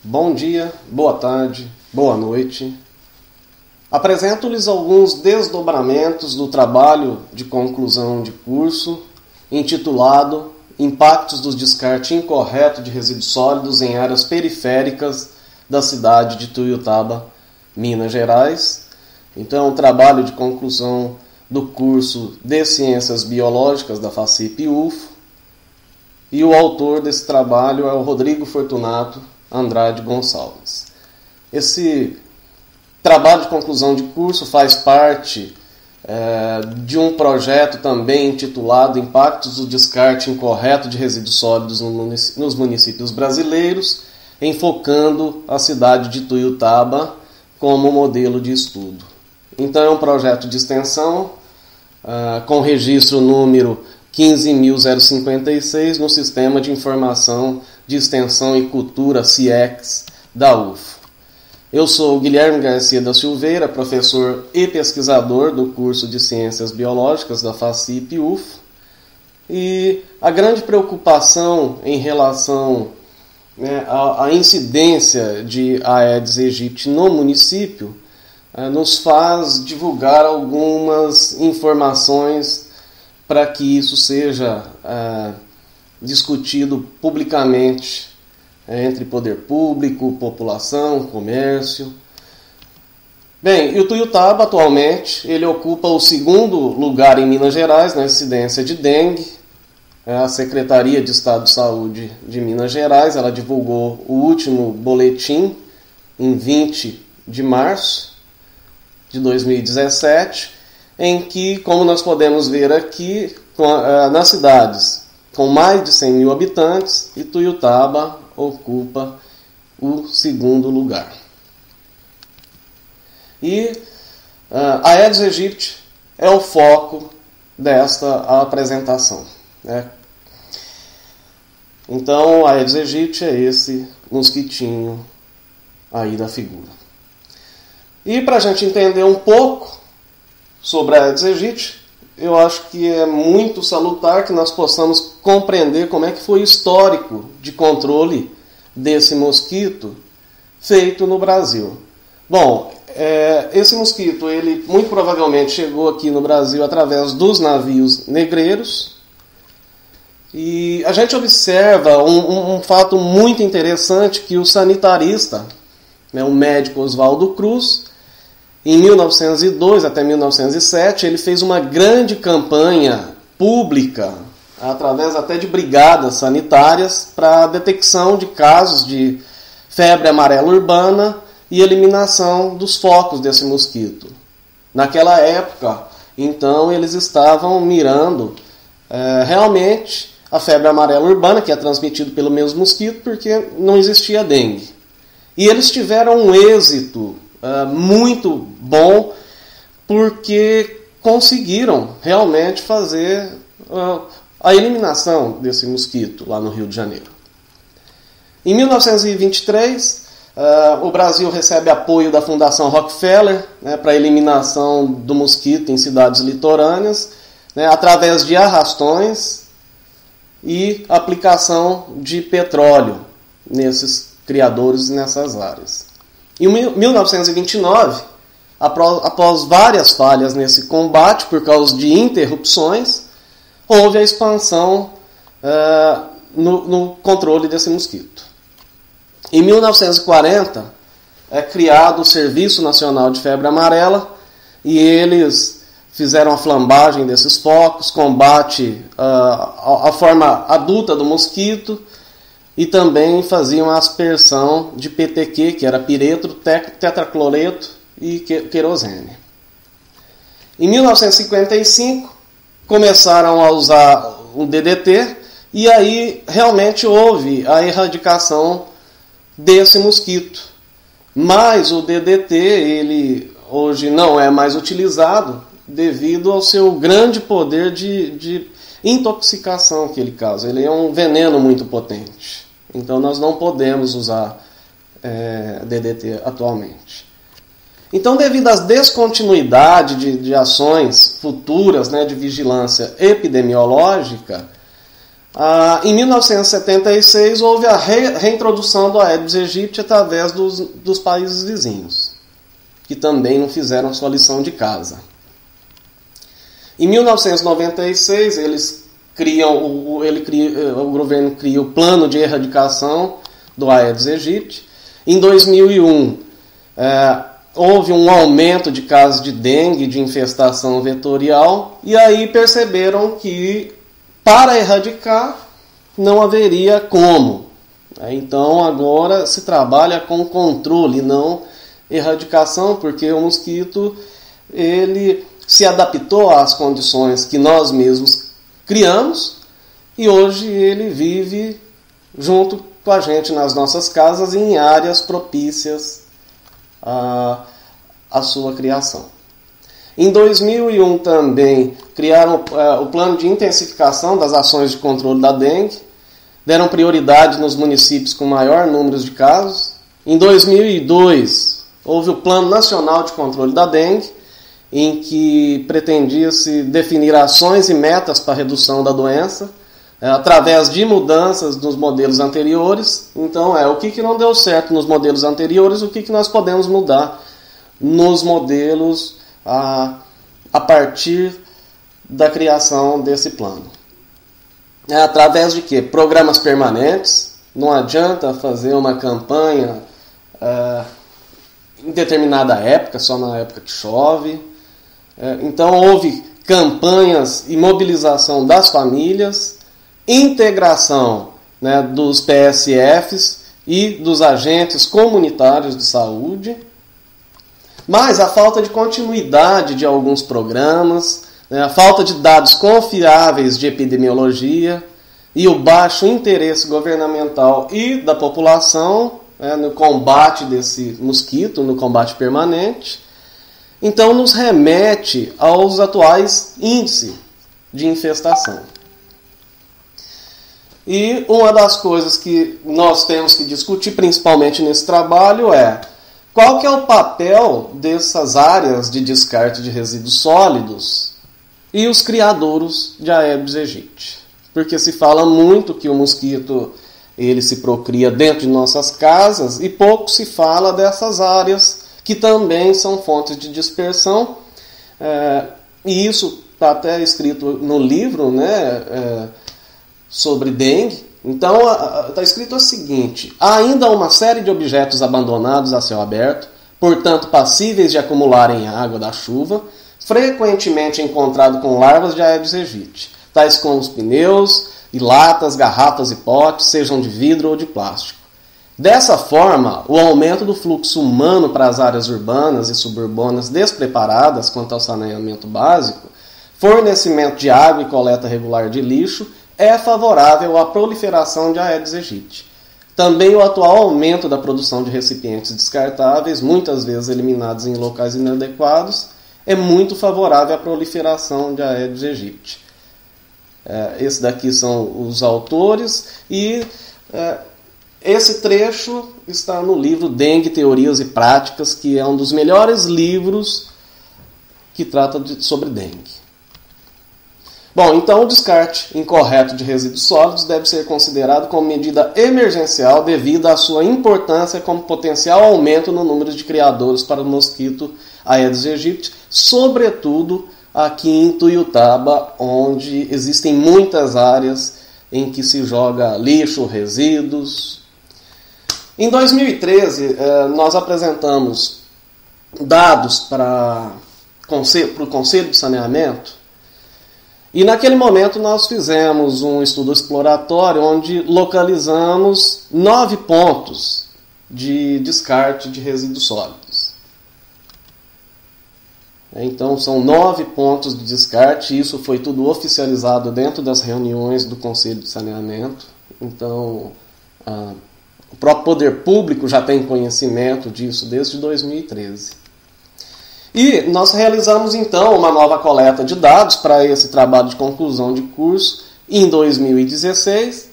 Bom dia, boa tarde, boa noite. Apresento-lhes alguns desdobramentos do trabalho de conclusão de curso intitulado Impactos do descarte incorreto de resíduos sólidos em áreas periféricas da cidade de Tuiutaba, Minas Gerais. Então, é um trabalho de conclusão do curso de Ciências Biológicas da FACIP-UFO. E o autor desse trabalho é o Rodrigo Fortunato Andrade Gonçalves. Esse trabalho de conclusão de curso faz parte de um projeto também intitulado Impactos do descarte incorreto de resíduos sólidos nos municípios brasileiros, enfocando a cidade de Tuiutaba como modelo de estudo. Então é um projeto de extensão com registro número 15.056 no Sistema de Informação de Extensão e Cultura CIEX da UFO. Eu sou Guilherme Garcia da Silveira, professor e pesquisador do curso de Ciências Biológicas da FACIP-UFO, e a grande preocupação em relação à incidência de Aedes aegypti no município nos faz divulgar algumas informações para que isso seja discutido publicamente entre poder público, população, comércio. Bem, e o Tuiutaba atualmente ele ocupa o segundo lugar em Minas Gerais na incidência de dengue. A Secretaria de Estado de Saúde de Minas Gerais ela divulgou o último boletim em 20 de março de 2017, em que, como nós podemos ver aqui, nas cidades com mais de 100 mil habitantes, e Tuiutaba ocupa o segundo lugar. E Aedes aegypti é o foco desta apresentação. Então, Aedes aegypti é esse mosquitinho aí da figura. E para a gente entender um pouco sobre a Aedes aegypti, eu acho que é muito salutar que nós possamos compreender como é que foi o histórico de controle desse mosquito feito no Brasil. Bom, esse mosquito, ele muito provavelmente chegou aqui no Brasil através dos navios negreiros, e a gente observa um fato muito interessante, que o sanitarista, o médico Oswaldo Cruz, em 1902 até 1907, ele fez uma grande campanha pública, através até de brigadas sanitárias, para a detecção de casos de febre amarela urbana e eliminação dos focos desse mosquito. Naquela época, então, eles estavam mirando realmente a febre amarela urbana, que é transmitida pelo mesmo mosquito, porque não existia dengue. E eles tiveram um êxito muito bom, porque conseguiram realmente fazer a eliminação desse mosquito lá no Rio de Janeiro. Em 1923, o Brasil recebe apoio da Fundação Rockefeller para a eliminação do mosquito em cidades litorâneas, através de arrastões e aplicação de petróleo nesses criadores e nessas áreas. Em 1929, após várias falhas nesse combate, por causa de interrupções, houve a expansão no controle desse mosquito. Em 1940, é criado o Serviço Nacional de Febre Amarela, e eles fizeram a flambagem desses focos, combate a forma adulta do mosquito, e também faziam a aspersão de PTQ, que era piretro, tetracloreto e querosene. Em 1955, começaram a usar o DDT, e aí realmente houve a erradicação desse mosquito. Mas o DDT, ele hoje não é mais utilizado devido ao seu grande poder de intoxicação que ele causa. Ele é um veneno muito potente. Então nós não podemos usar DDT atualmente. Então, devido às descontinuidades de ações futuras de vigilância epidemiológica, Em 1976 houve a reintrodução do Aedes aegypti através dos países vizinhos, que também não fizeram sua lição de casa. Em 1996 o governo cria o plano de erradicação do Aedes aegypti. Em 2001 houve um aumento de casos de dengue, de infestação vetorial, e aí perceberam que para erradicar não haveria como. Então agora se trabalha com controle, não erradicação, porque o mosquito ele se adaptou às condições que nós mesmos criamos e hoje ele vive junto com a gente nas nossas casas em áreas propícias à sua criação. Em 2001 também criaram o plano de intensificação das ações de controle da dengue, deram prioridade nos municípios com maior número de casos. Em 2002 houve o Plano Nacional de Controle da Dengue, em que pretendia-se definir ações e metas para a redução da doença, através de mudanças nos modelos anteriores. Então, o que não deu certo nos modelos anteriores, o que nós podemos mudar nos modelos a partir da criação desse plano. Através de quê? Programas permanentes. Não adianta fazer uma campanha em determinada época, só na época que chove. Então houve campanhas e mobilização das famílias, integração, né, dos PSFs e dos agentes comunitários de saúde, mas a falta de continuidade de alguns programas, né, a falta de dados confiáveis de epidemiologia e o baixo interesse governamental e da população, né, no combate desse mosquito, no combate permanente, então nos remete aos atuais índices de infestação. E uma das coisas que nós temos que discutir, principalmente nesse trabalho, é qual que é o papel dessas áreas de descarte de resíduos sólidos e os criadouros de Aedes aegypti. Porque se fala muito que o mosquito ele se procria dentro de nossas casas e pouco se fala dessas áreas que também são fontes de dispersão. E isso está até escrito no livro, né, sobre dengue. Então, está escrito o seguinte: há ainda uma série de objetos abandonados a céu aberto, portanto passíveis de acumularem água da chuva, frequentemente encontrado com larvas de Aedes aegypti, tais como os pneus e latas, garrafas e potes, sejam de vidro ou de plástico. Dessa forma, o aumento do fluxo humano para as áreas urbanas e suburbanas despreparadas quanto ao saneamento básico, fornecimento de água e coleta regular de lixo é favorável à proliferação de Aedes aegypti. Também o atual aumento da produção de recipientes descartáveis, muitas vezes eliminados em locais inadequados, é muito favorável à proliferação de Aedes aegypti. Esses daqui são os autores e esse trecho está no livro Dengue, Teorias e Práticas, que é um dos melhores livros que trata sobre dengue. Bom, então o descarte incorreto de resíduos sólidos deve ser considerado como medida emergencial devido à sua importância como potencial aumento no número de criadouros para o mosquito Aedes aegypti, sobretudo aqui em Tuiutaba, onde existem muitas áreas em que se joga lixo, resíduos. Em 2013, nós apresentamos dados para o Conselho de Saneamento e naquele momento nós fizemos um estudo exploratório onde localizamos 9 pontos de descarte de resíduos sólidos. Então são 9 pontos de descarte, isso foi tudo oficializado dentro das reuniões do Conselho de Saneamento. Então o próprio poder público já tem conhecimento disso desde 2013. E nós realizamos então uma nova coleta de dados para esse trabalho de conclusão de curso em 2016.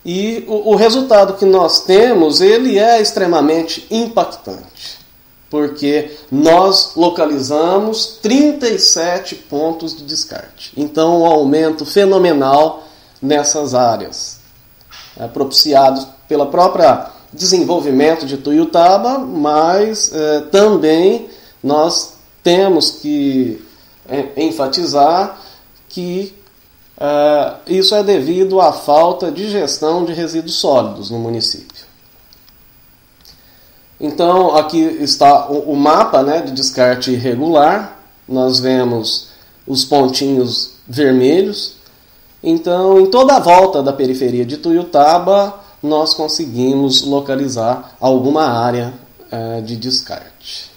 E o resultado que nós temos, ele é extremamente impactante, porque nós localizamos 37 pontos de descarte. Então, um aumento fenomenal nessas áreas, propiciados pela própria desenvolvimento de Tuiutaba, mas também nós temos que enfatizar que isso é devido à falta de gestão de resíduos sólidos no município. Então, aqui está o mapa, né, de descarte irregular. Nós vemos os pontinhos vermelhos. Então, em toda a volta da periferia de Tuiutaba, nós conseguimos localizar alguma área de descarte.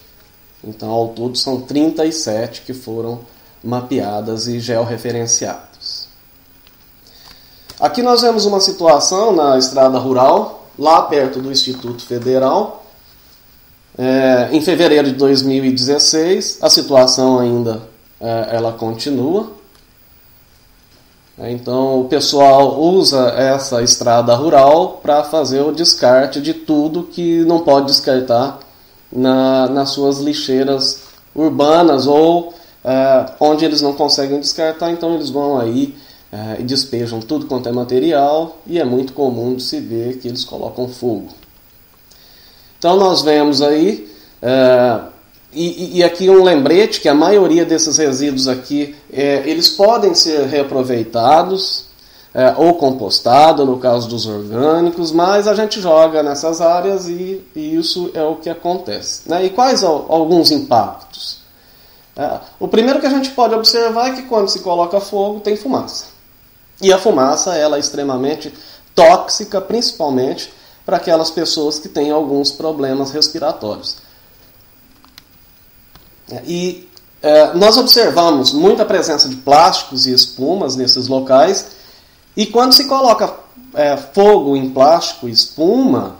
Então, ao todo, são 37 que foram mapeadas e georreferenciadas. Aqui nós vemos uma situação na estrada rural, lá perto do Instituto Federal. Em fevereiro de 2016, a situação ainda ela continua. Então, o pessoal usa essa estrada rural para fazer o descarte de tudo que não pode descartar nas suas lixeiras urbanas ou onde eles não conseguem descartar, então eles vão aí e despejam tudo quanto é material, e é muito comum de se ver que eles colocam fogo. Então nós vemos aí, e aqui um lembrete, que a maioria desses resíduos aqui, eles podem ser reaproveitados ou compostados, no caso dos orgânicos, mas a gente joga nessas áreas e isso é o que acontece, né? E quais alguns impactos? O primeiro que a gente pode observar é que quando se coloca fogo tem fumaça. E a fumaça ela é extremamente tóxica, principalmente para aquelas pessoas que têm alguns problemas respiratórios. E nós observamos muita presença de plásticos e espumas nesses locais, e quando se coloca fogo em plástico e espuma,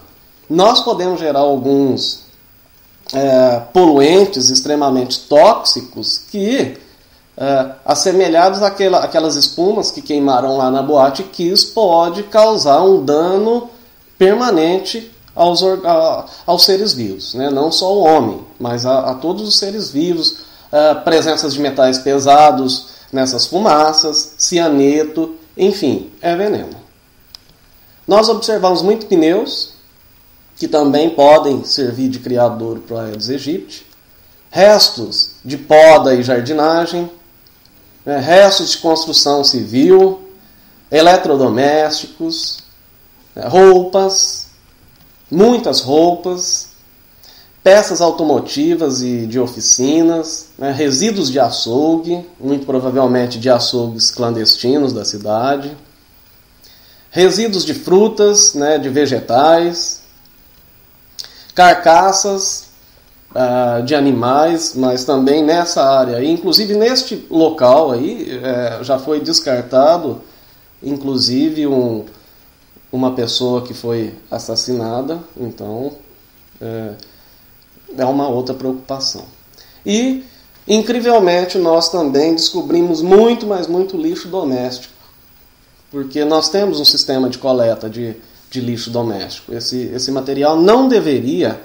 nós podemos gerar alguns poluentes extremamente tóxicos que, assemelhados àquelas espumas que queimaram lá na Boate Kiss, pode causar um dano permanente aos seres vivos, né? Não só o homem, mas a todos os seres vivos, presenças de metais pesados nessas fumaças, cianeto, enfim, é veneno. Nós observamos muito pneus, que também podem servir de criadouro para o Aedes aegypti, restos de poda e jardinagem, restos de construção civil, eletrodomésticos, roupas, muitas roupas, peças automotivas e de oficinas, resíduos de açougue, muito provavelmente de açougues clandestinos da cidade, resíduos de frutas, de vegetais, carcaças de animais, mas também nessa área, inclusive neste local aí, já foi descartado, inclusive uma pessoa que foi assassinada, então é uma outra preocupação. E, incrivelmente, nós também descobrimos muito, mas muito lixo doméstico, porque nós temos um sistema de coleta de lixo doméstico. Esse material não deveria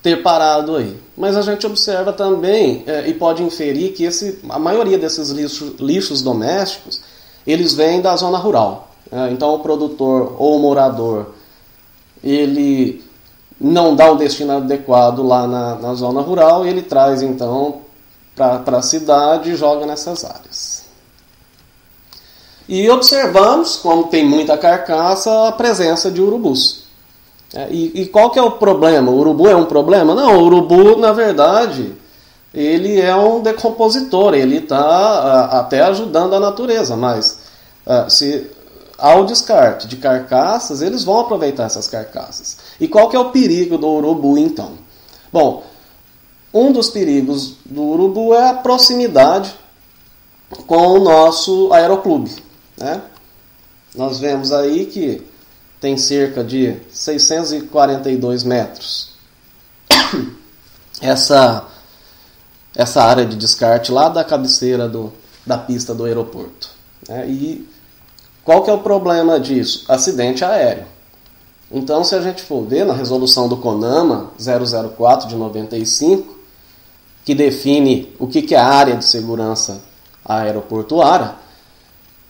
ter parado aí. Mas a gente observa também e pode inferir que a maioria desses lixos domésticos, eles vêm da zona rural. Então o produtor ou o morador, ele não dá um destino adequado lá na zona rural, e ele traz então para a cidade e joga nessas áreas. E observamos, como tem muita carcaça, a presença de urubus. E qual que é o problema? O urubu é um problema? Não, o urubu, na verdade, ele é um decompositor, ele está até ajudando a natureza, mas ao descarte de carcaças, eles vão aproveitar essas carcaças. E qual que é o perigo do urubu, então? Bom, um dos perigos do urubu é a proximidade com o nosso aeroclube, né? Nós vemos aí que tem cerca de 642 metros essa área de descarte lá da cabeceira da pista do aeroporto, né? E qual que é o problema disso? Acidente aéreo. Então, se a gente for ver na resolução do CONAMA 004 de 95, que define o que é a área de segurança aeroportuária,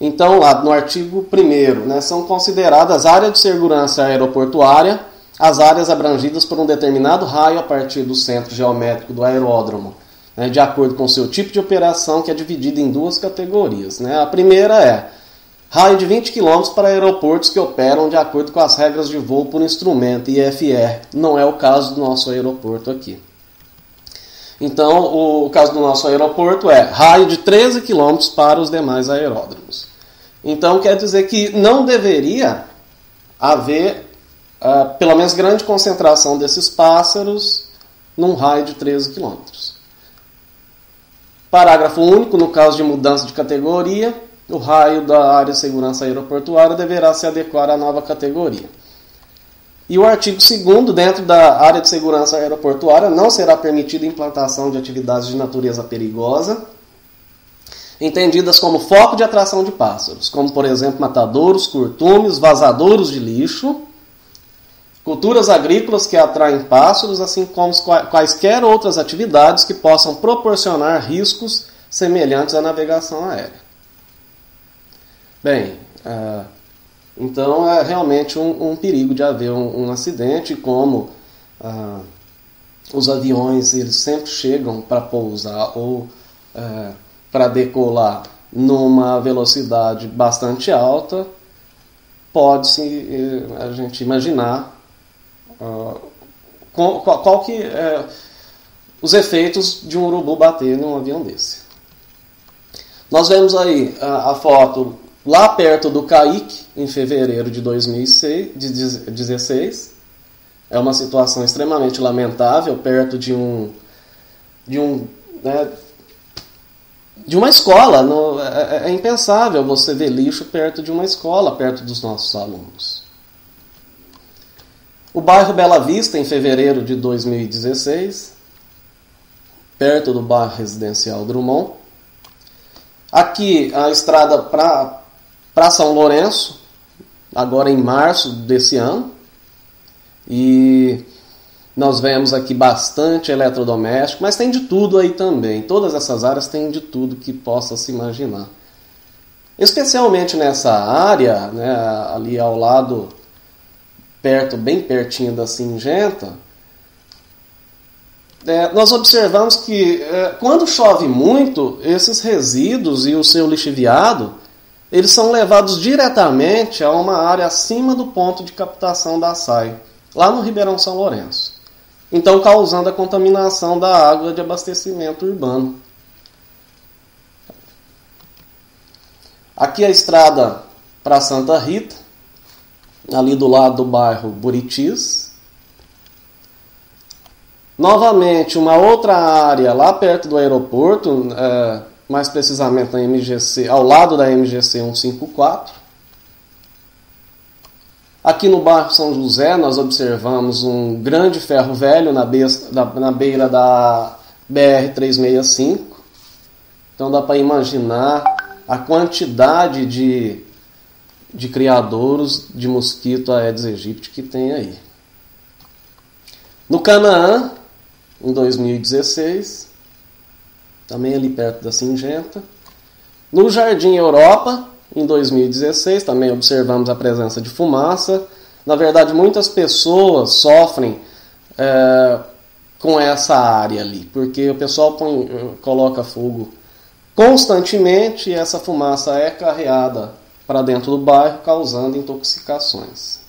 Então, lá no artigo 1º, né, são consideradas área de segurança aeroportuária as áreas abrangidas por um determinado raio a partir do centro geométrico do aeródromo, né, de acordo com o seu tipo de operação, que é dividido em duas categorias. Né? A primeira é raio de 20 km para aeroportos que operam de acordo com as regras de voo por instrumento, IFR. Não é o caso do nosso aeroporto aqui. Então, o caso do nosso aeroporto é raio de 13 km para os demais aeródromos. Então, quer dizer que não deveria haver, pelo menos, grande concentração desses pássaros num raio de 13 km. Parágrafo único, no caso de mudança de categoria, o raio da área de segurança aeroportuária deverá se adequar à nova categoria. E o artigo 2º, dentro da área de segurança aeroportuária, não será permitida a implantação de atividades de natureza perigosa, entendidas como foco de atração de pássaros, como, por exemplo, matadouros, curtumes, vazadouros de lixo, culturas agrícolas que atraem pássaros, assim como quaisquer outras atividades que possam proporcionar riscos semelhantes à navegação aérea. Bem, então é realmente um perigo de haver um acidente, como os aviões eles sempre chegam para pousar ou para decolar numa velocidade bastante alta, pode-se a gente imaginar qual que os efeitos de um urubu bater num avião desse. Nós vemos aí a foto lá perto do Caique, em fevereiro de 2016. É uma situação extremamente lamentável, perto de uma escola. É impensável você ver lixo perto de uma escola, perto dos nossos alunos. O bairro Bela Vista, em fevereiro de 2016, perto do bairro residencial Drummond. Aqui a estrada para São Lourenço, agora em março desse ano. E nós vemos aqui bastante eletrodoméstico, mas tem de tudo aí também. Todas essas áreas têm de tudo que possa se imaginar. Especialmente nessa área, né, ali ao lado, bem pertinho da Singenta, nós observamos que quando chove muito, esses resíduos e o seu lixiviado, eles são levados diretamente a uma área acima do ponto de captação da SAI, lá no Ribeirão São Lourenço. Então, causando a contaminação da água de abastecimento urbano. Aqui a estrada para Santa Rita, ali do lado do bairro Buritis. Novamente, uma outra área lá perto do aeroporto, mais precisamente na MGC, ao lado da MGC 154. Aqui no bairro São José, nós observamos um grande ferro velho na beira da BR-365. Então dá para imaginar a quantidade de criadouros de mosquito Aedes aegypti que tem aí. No Canaã, em 2016, também ali perto da Singenta. No Jardim Europa, em 2016, também observamos a presença de fumaça. Na verdade, muitas pessoas sofrem com essa área ali, porque o pessoal coloca fogo constantemente e essa fumaça é carreada para dentro do bairro, causando intoxicações.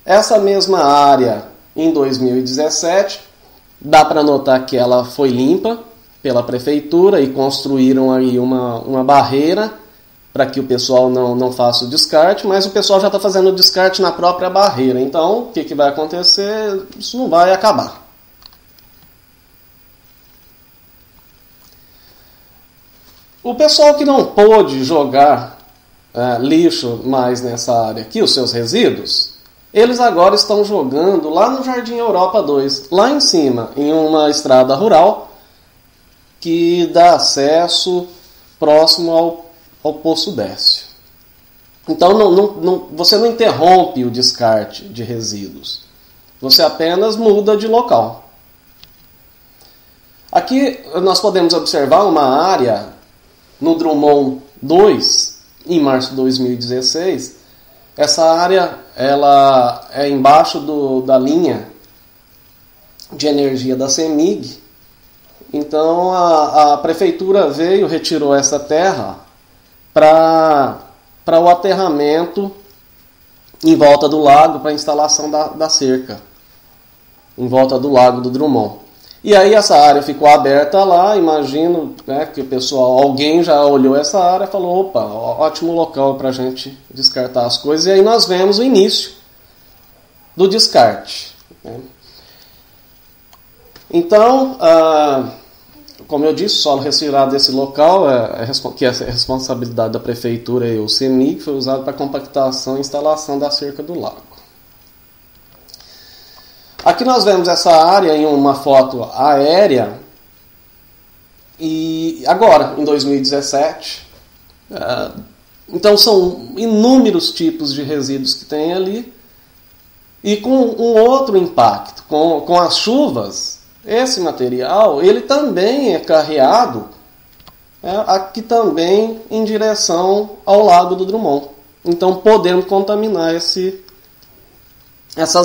Essa mesma área, em 2017, dá para notar que ela foi limpa pela prefeitura e construíram aí uma barreira para que o pessoal não faça o descarte, mas o pessoal já está fazendo o descarte na própria barreira. Então, o que vai acontecer? Isso não vai acabar. O pessoal que não pôde jogar lixo mais nessa área aqui, os seus resíduos, eles agora estão jogando lá no Jardim Europa 2, lá em cima, em uma estrada rural que dá acesso próximo ao Poço Décio. Então você não interrompe o descarte de resíduos, você apenas muda de local. Aqui nós podemos observar uma área no Drummond 2, em março de 2016, essa área ela é embaixo da linha de energia da CEMIG. Então a prefeitura veio, retirou essa terra para o aterramento em volta do lago, para a instalação da cerca em volta do lago do Drummond. E aí essa área ficou aberta lá, imagino, né, que o pessoal, alguém já olhou essa área e falou, opa, ótimo local para a gente descartar as coisas. E aí nós vemos o início do descarte, né? Então, como eu disse, o solo retirado desse local, que é a responsabilidade da prefeitura e o CEMIG, foi usado para compactação e instalação da cerca do lago. Aqui nós vemos essa área em uma foto aérea, e agora, em 2017. Então são inúmeros tipos de resíduos que tem ali, e com um outro impacto, com as chuvas, esse material ele também é carreado aqui também em direção ao lago do Drummond. Então podemos contaminar essas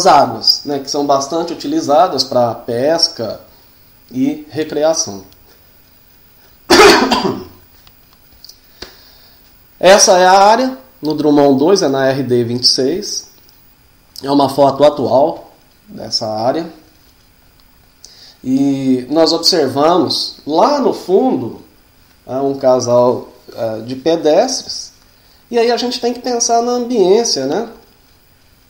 águas, né, que são bastante utilizadas para pesca e recreação. Essa é a área, no Drummond 2, é na RD 26. É uma foto atual dessa área. E nós observamos lá no fundo um casal de pedestres. E aí a gente tem que pensar na ambiência, né?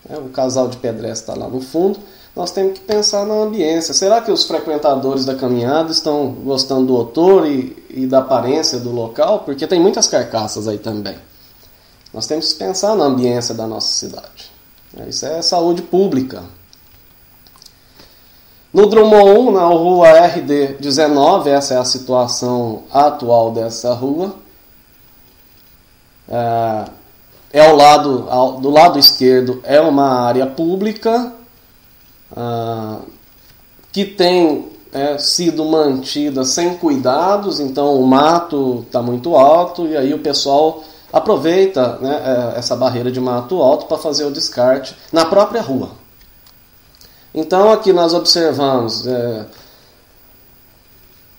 O casal de pedestres está lá no fundo. Nós temos que pensar na ambiência. Será que os frequentadores da caminhada estão gostando do odor e da aparência do local? Porque tem muitas carcaças aí também. Nós temos que pensar na ambiência da nossa cidade. Isso é saúde pública. No Drummond 1, na rua RD 19, essa é a situação atual dessa rua. Do lado esquerdo é uma área pública que tem sido mantida sem cuidados, então o mato está muito alto e aí o pessoal aproveita, né, essa barreira de mato alto para fazer o descarte na própria rua. Então aqui nós observamos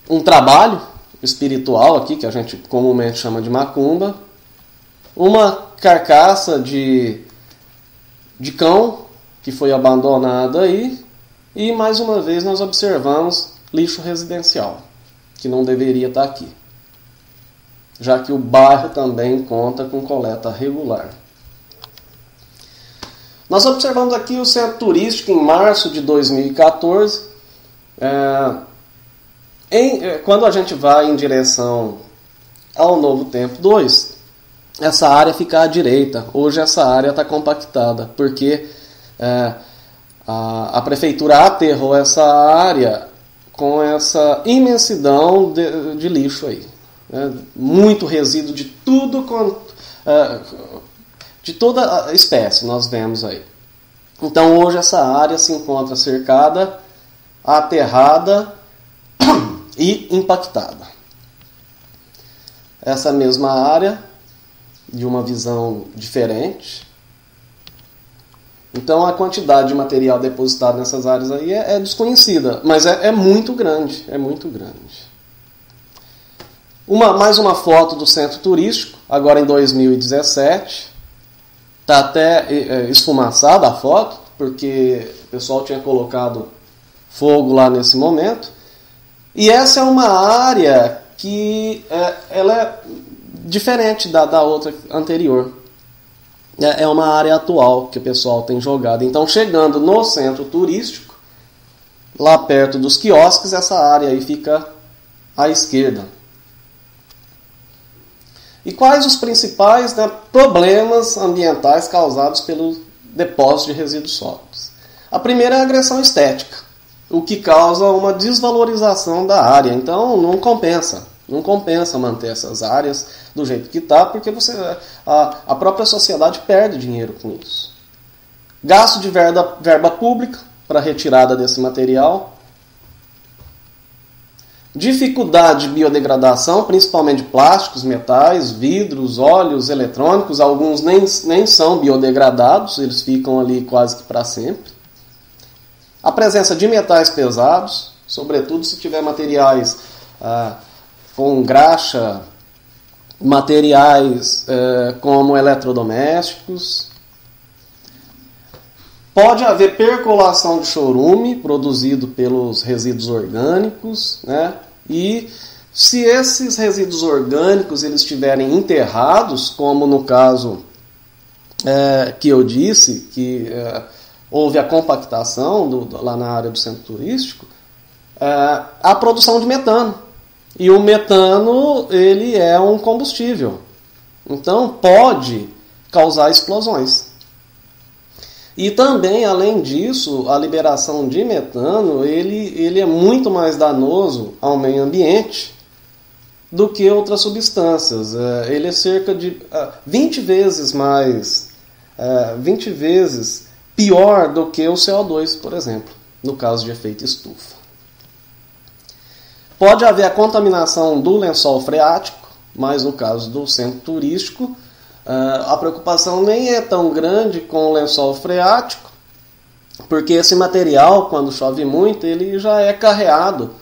um trabalho espiritual aqui, que a gente comumente chama de macumba, uma carcaça de cão que foi abandonada aí, e mais uma vez nós observamos lixo residencial, que não deveria estar aqui, já que o bairro também conta com coleta regular. Nós observamos aqui o centro turístico em março de 2014. Quando a gente vai em direção ao Novo Tempo 2, essa área fica à direita. Hoje essa área está compactada, porque a prefeitura aterrou essa área com essa imensidão de lixo aí. Muito resíduo de tudo de toda a espécie nós vemos aí. Então hoje essa área se encontra cercada, aterrada e impactada. Essa mesma área, de uma visão diferente. Então a quantidade de material depositado nessas áreas aí é desconhecida, mas é muito grande, é muito grande. Mais uma foto do centro turístico, agora em 2017. Está até esfumaçada a foto, porque o pessoal tinha colocado fogo lá nesse momento. E essa é uma área que ela é diferente da outra anterior. É uma área atual que o pessoal tem jogado. Então, chegando no centro turístico, lá perto dos quiosques, essa área aí fica à esquerda. E quais os principais, né, problemas ambientais causados pelo depósito de resíduos sólidos? A primeira é a agressão estética, o que causa uma desvalorização da área. Então não compensa manter essas áreas do jeito que está, porque a própria sociedade perde dinheiro com isso. Gasto de verba pública para retirada desse material. dificuldade de biodegradação, principalmente de plásticos, metais, vidros, óleos, eletrônicos. Alguns nem são biodegradados, eles ficam ali quase que para sempre. A presença de metais pesados, sobretudo se tiver materiais com graxa, materiais como eletrodomésticos. Pode haver percolação de chorume produzido pelos resíduos orgânicos, né? E se esses resíduos orgânicos eles estiverem enterrados, como no caso que eu disse, que houve a compactação lá na área do centro turístico, a produção de metano. E o metano ele é um combustível, então pode causar explosões. E também, além disso, a liberação de metano ele é muito mais danoso ao meio ambiente do que outras substâncias. Ele é cerca de 20 vezes mais, 20 vezes pior do que o CO2, por exemplo, no caso de efeito estufa. Pode haver a contaminação do lençol freático, mas no caso do centro turístico, a preocupação nem é tão grande com o lençol freático, porque esse material, quando chove muito, ele já é carreado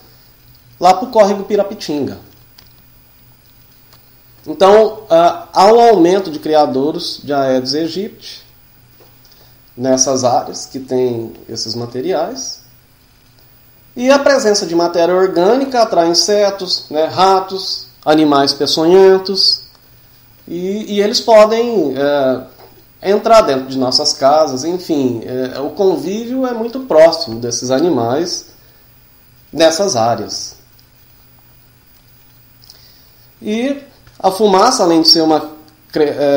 lá para o córrego Pirapitinga. Então, há um aumento de criadouros de Aedes aegypti nessas áreas que têm esses materiais. E a presença de matéria orgânica atrai insetos, né, ratos, animais peçonhentos. E eles podem entrar dentro de nossas casas, enfim, o convívio é muito próximo desses animais nessas áreas. E a fumaça, além de ser uma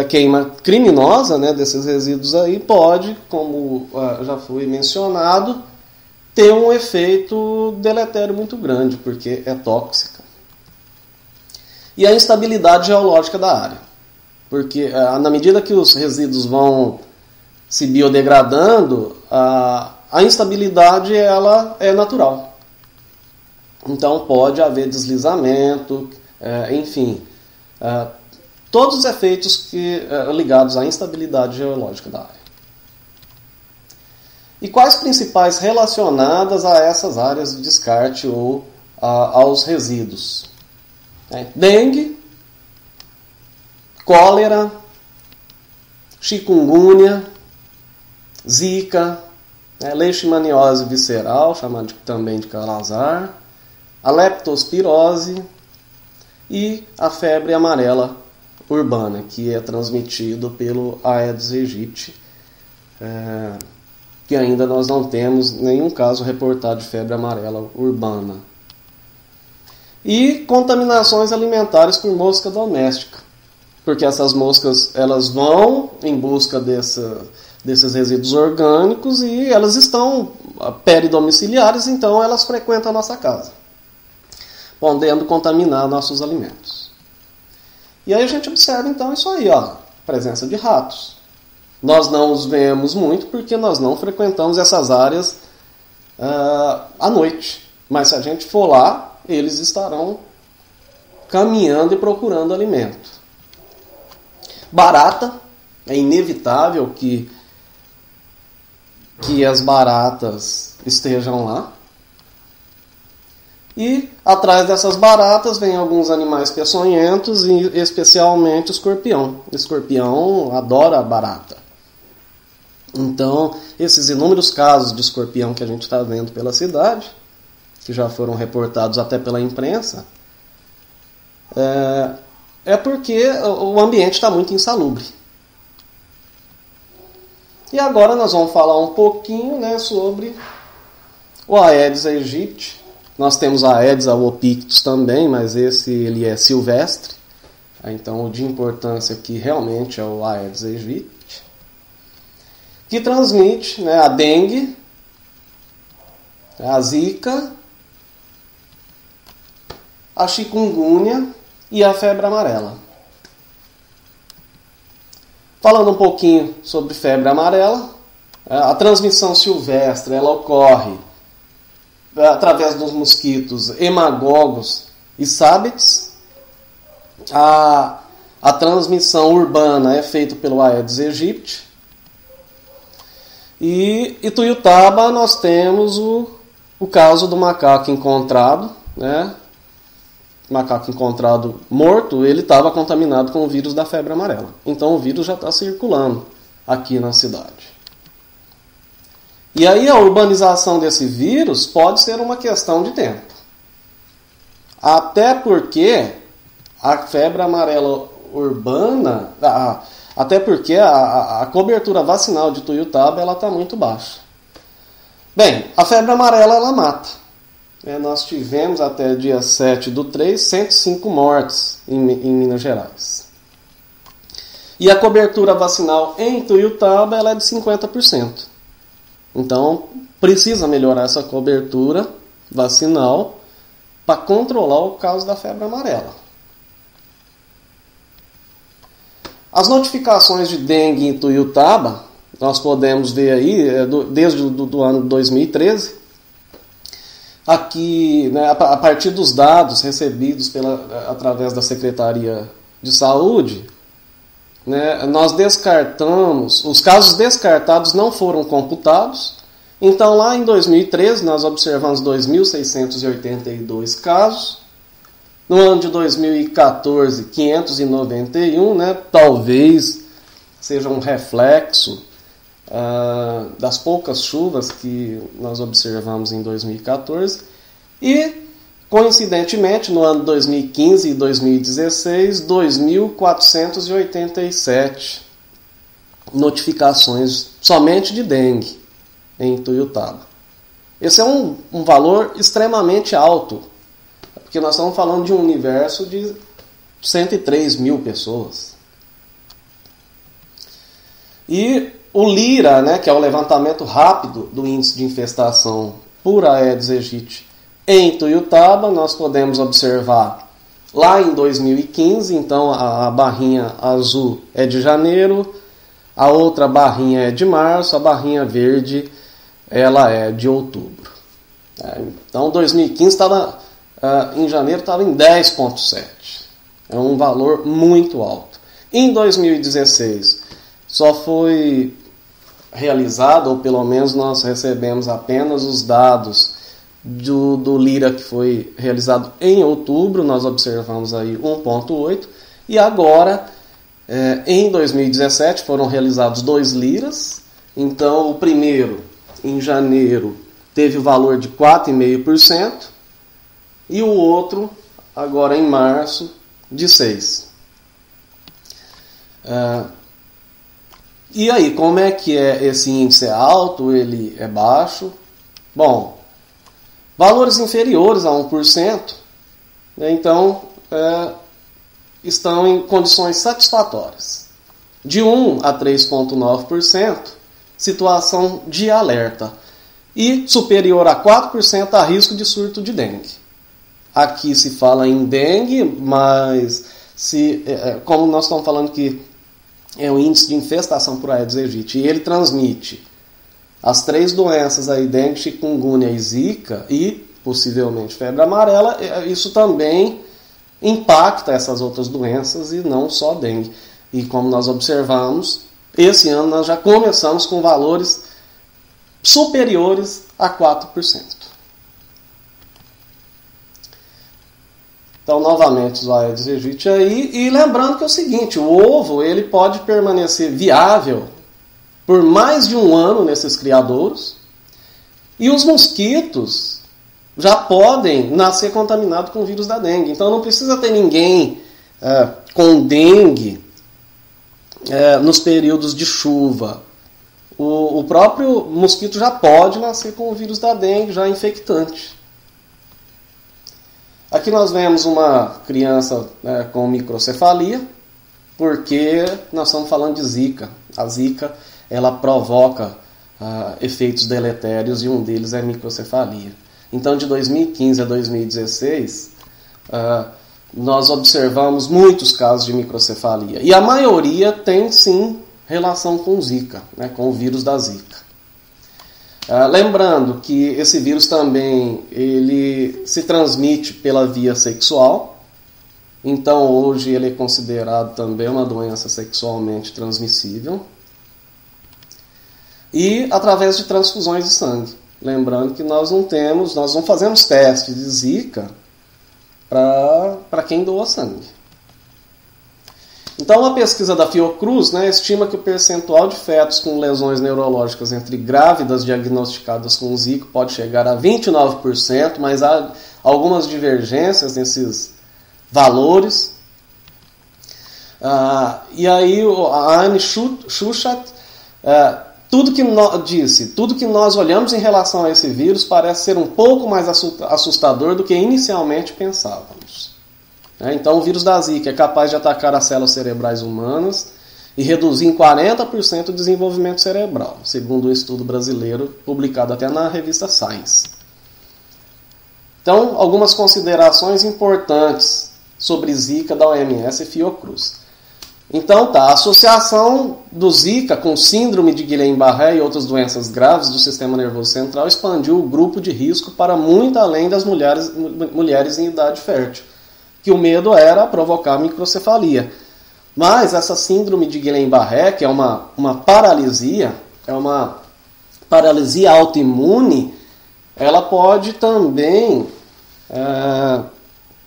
queima criminosa, né, desses resíduos aí, pode, como já foi mencionado, ter um efeito deletério muito grande, porque é tóxica. E a instabilidade geológica da área. Porque na medida que os resíduos vão se biodegradando, a instabilidade ela é natural. Então pode haver deslizamento, enfim, todos os efeitos ligados à instabilidade geológica da área. E quais principais relacionadas a essas áreas de descarte ou aos resíduos? Dengue, cólera, chikungunya, zika, leishmaniose visceral, chamada também de calazar, a leptospirose e a febre amarela urbana, que é transmitido pelo Aedes aegypti, que ainda nós não temos nenhum caso reportado de febre amarela urbana. E contaminações alimentares por mosca doméstica, porque essas moscas elas vão em busca desses resíduos orgânicos e elas estão peridomiciliares, então elas frequentam a nossa casa, podendo contaminar nossos alimentos. E aí a gente observa então isso aí, presença de ratos. Nós não os vemos muito porque nós não frequentamos essas áreas à noite, mas se a gente for lá, eles estarão caminhando e procurando alimento. Barata, é inevitável que as baratas estejam lá. E atrás dessas baratas vem alguns animais peçonhentos, e especialmente o escorpião. O escorpião adora a barata. Então, esses inúmeros casos de escorpião que a gente está vendo pela cidade, que já foram reportados até pela imprensa, é porque o ambiente está muito insalubre. E agora nós vamos falar um pouquinho, né, sobre o Aedes aegypti. Nós temos a Aedes albopictus também, mas ele é silvestre. Então o de importância aqui realmente é o Aedes aegypti, que transmite, né, a dengue, a zika, a chikungunya e a febre amarela. Falando um pouquinho sobre febre amarela, a transmissão silvestre ela ocorre através dos mosquitos hemagogos e sábites. A transmissão urbana é feita pelo Aedes aegypti. E em Ituiutaba nós temos o caso do macaco encontrado, né? O macaco encontrado morto, ele estava contaminado com o vírus da febre amarela. Então o vírus já está circulando aqui na cidade. E aí a urbanização desse vírus pode ser uma questão de tempo. Até porque a febre amarela urbana, até porque a cobertura vacinal de Ituiutaba está muito baixa. Bem, a febre amarela ela mata. Nós tivemos até dia 7/3 105 mortes em Minas Gerais. E a cobertura vacinal em Ituiutaba ela é de 50%. Então, precisa melhorar essa cobertura vacinal para controlar o caso da febre amarela. As notificações de dengue em Ituiutaba, nós podemos ver aí, desde o ano 2013, aqui, né, a partir dos dados recebidos através da Secretaria de Saúde, né, nós descartamos, os casos descartados não foram computados. Então, lá em 2013, nós observamos 2.682 casos. No ano de 2014, 591, né, talvez seja um reflexo das poucas chuvas que nós observamos em 2014. E, coincidentemente, no ano de 2015 e 2016, 2.487 notificações somente de dengue em Ituiutaba. Esse é um valor extremamente alto, porque nós estamos falando de um universo de 103 mil pessoas. E o LIRA, né, que é o levantamento rápido do índice de infestação por Aedes aegypti em Ituiutaba, nós podemos observar lá em 2015, então a barrinha azul é de janeiro, a outra barrinha é de março, a barrinha verde ela é de outubro. Então 2015 em janeiro estava em 10,7. É um valor muito alto. Em 2016 só foi realizado, ou pelo menos nós recebemos apenas os dados do LIRA que foi realizado em outubro, nós observamos aí 1,8, e agora, em 2017, foram realizados 2 LIRAs. Então, o primeiro, em janeiro, teve o valor de 4,5%, e o outro, agora em março, de 6%. E aí, como é que esse índice é alto, ele é baixo? Bom, valores inferiores a 1%, né, então, estão em condições satisfatórias. De 1 a 3,9%, situação de alerta. E superior a 4% a risco de surto de dengue. Aqui se fala em dengue, mas como nós estamos falando que é o índice de infestação por Aedes aegypti, e ele transmite as 3 doenças aí, dengue, chikungunya e zika, e possivelmente febre amarela, isso também impacta essas outras doenças e não só dengue. E como nós observamos, esse ano nós já começamos com valores superiores a 4%. Então, novamente, os Aedes aegypti aí. E lembrando que é o seguinte, o ovo ele pode permanecer viável por mais de 1 ano nesses criadouros. E os mosquitos já podem nascer contaminados com o vírus da dengue. Então, não precisa ter ninguém com dengue nos períodos de chuva. O próprio mosquito já pode nascer com o vírus da dengue, já infectante. Aqui nós vemos uma criança com microcefalia, porque nós estamos falando de zika. A zika ela provoca efeitos deletérios e um deles é microcefalia. Então, de 2015 a 2016, nós observamos muitos casos de microcefalia. E a maioria tem, sim, relação com zika, né, com o vírus da zika. Lembrando que esse vírus também ele se transmite pela via sexual, então hoje ele é considerado também uma doença sexualmente transmissível, e através de transfusões de sangue. Lembrando que nós não fazemos testes de Zika para quem doa sangue. Então, uma pesquisa da Fiocruz, estima que o percentual de fetos com lesões neurológicas entre grávidas diagnosticadas com Zika pode chegar a 29%, mas há algumas divergências nesses valores. E aí, a Anne Schuchat tudo que nós olhamos em relação a esse vírus parece ser um pouco mais assustador do que inicialmente pensávamos. Então, o vírus da Zika é capaz de atacar as células cerebrais humanas e reduzir em 40% o desenvolvimento cerebral, segundo um estudo brasileiro publicado até na revista Science. Então, algumas considerações importantes sobre Zika da OMS e Fiocruz. Então, a associação do Zika com síndrome de Guillain-Barré e outras doenças graves do sistema nervoso central expandiu o grupo de risco para muito além das mulheres em idade fértil, que o medo era provocar microcefalia. Mas essa síndrome de Guillain-Barré, que é uma paralisia, é uma paralisia autoimune, ela pode também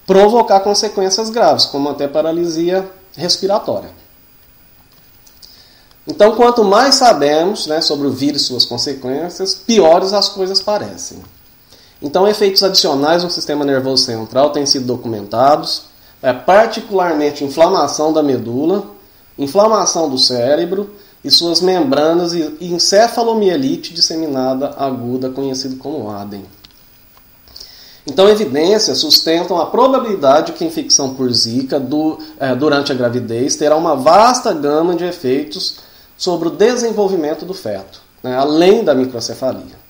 provocar consequências graves, como até paralisia respiratória. Então, quanto mais sabemos sobre o vírus e suas consequências, piores as coisas parecem. Então, efeitos adicionais no sistema nervoso central têm sido documentados, particularmente inflamação da medula, inflamação do cérebro e suas membranas e encefalomielite disseminada aguda, conhecido como ADEM. Então, evidências sustentam a probabilidade de que a infecção por Zika durante a gravidez terá uma vasta gama de efeitos sobre o desenvolvimento do feto, além da microcefalia.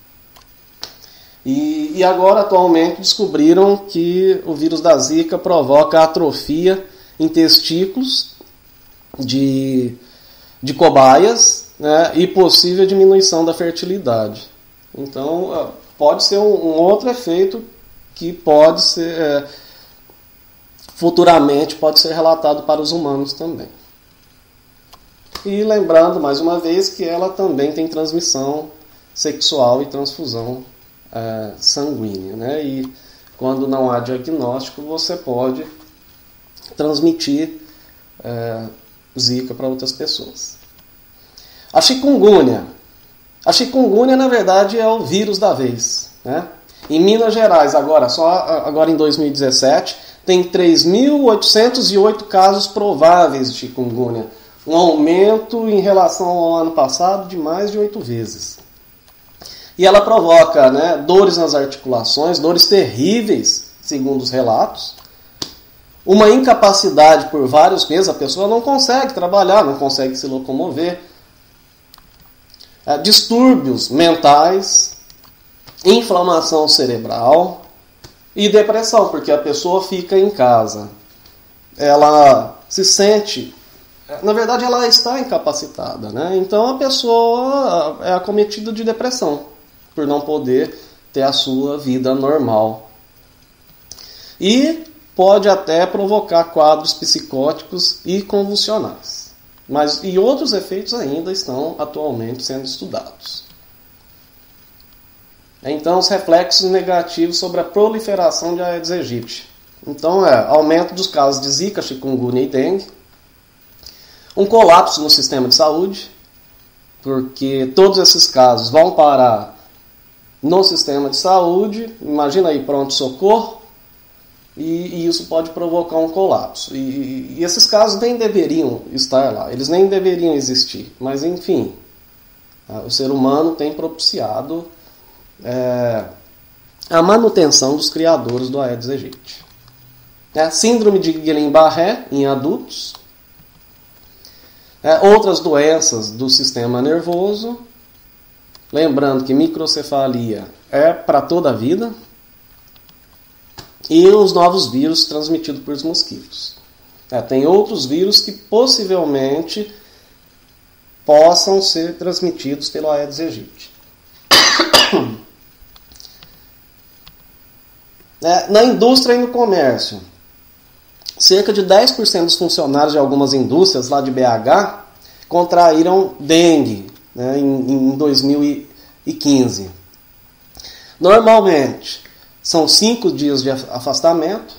E agora, atualmente, descobriram que o vírus da Zika provoca atrofia em testículos de cobaias, e possível diminuição da fertilidade. Então, pode ser um outro efeito que pode ser, futuramente, pode ser relatado para os humanos também. E lembrando, mais uma vez, que ela também tem transmissão sexual e transfusão sanguínea, E quando não há diagnóstico, você pode transmitir Zika para outras pessoas. A chikungunya. A chikungunya, na verdade, é o vírus da vez, Em Minas Gerais, agora em 2017, tem 3.808 casos prováveis de chikungunya, um aumento em relação ao ano passado de mais de 8 vezes. E ela provoca dores nas articulações, dores terríveis, segundo os relatos, uma incapacidade por vários meses, a pessoa não consegue trabalhar, não consegue se locomover, distúrbios mentais, inflamação cerebral e depressão, porque a pessoa fica em casa. Ela se sente, na verdade ela está incapacitada, Então a pessoa é acometida de depressão, por não poder ter a sua vida normal. E pode até provocar quadros psicóticos e convulsionais. E outros efeitos ainda estão atualmente sendo estudados. Então, os reflexos negativos sobre a proliferação de Aedes aegypti. Então, aumento dos casos de Zika, chikungunya e dengue. Um colapso no sistema de saúde, porque todos esses casos vão parar no sistema de saúde. Imagina aí, pronto-socorro, e isso pode provocar um colapso. E esses casos nem deveriam estar lá, eles nem deveriam existir. Mas, enfim, o ser humano tem propiciado a manutenção dos criadores do Aedes aegypti. Síndrome de Guillain-Barré em adultos. Outras doenças do sistema nervoso. Lembrando que microcefalia é para toda a vida. E os novos vírus transmitidos por mosquitos. Tem outros vírus que possivelmente possam ser transmitidos pelo Aedes aegypti. Na indústria e no comércio, cerca de 10% dos funcionários de algumas indústrias lá de BH contraíram dengue, né, em 2015. Normalmente, são 5 dias de afastamento.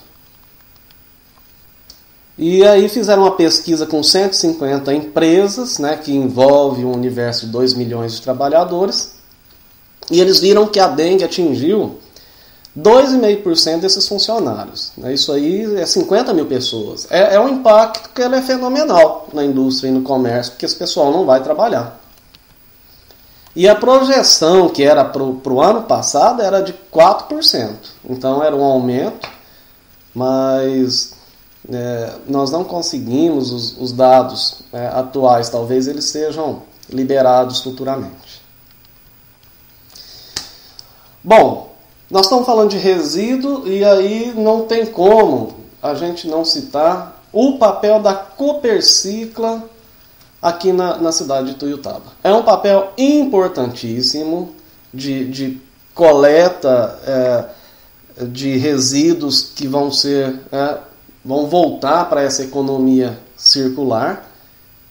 E aí fizeram uma pesquisa com 150 empresas, né, que envolve um universo de 2 milhões de trabalhadores. E eles viram que a dengue atingiu 2,5% desses funcionários. Isso aí é 50 mil pessoas. É um impacto que ele é fenomenal na indústria e no comércio, porque esse pessoal não vai trabalhar. E a projeção que era para o ano passado era de 4%. Então era um aumento, mas nós não conseguimos os dados atuais. Talvez eles sejam liberados futuramente. Bom, nós estamos falando de resíduo e aí não tem como a gente não citar o papel da Copercicla aqui na cidade de Tuiutaba. É um papel importantíssimo de coleta de resíduos que vão voltar para essa economia circular.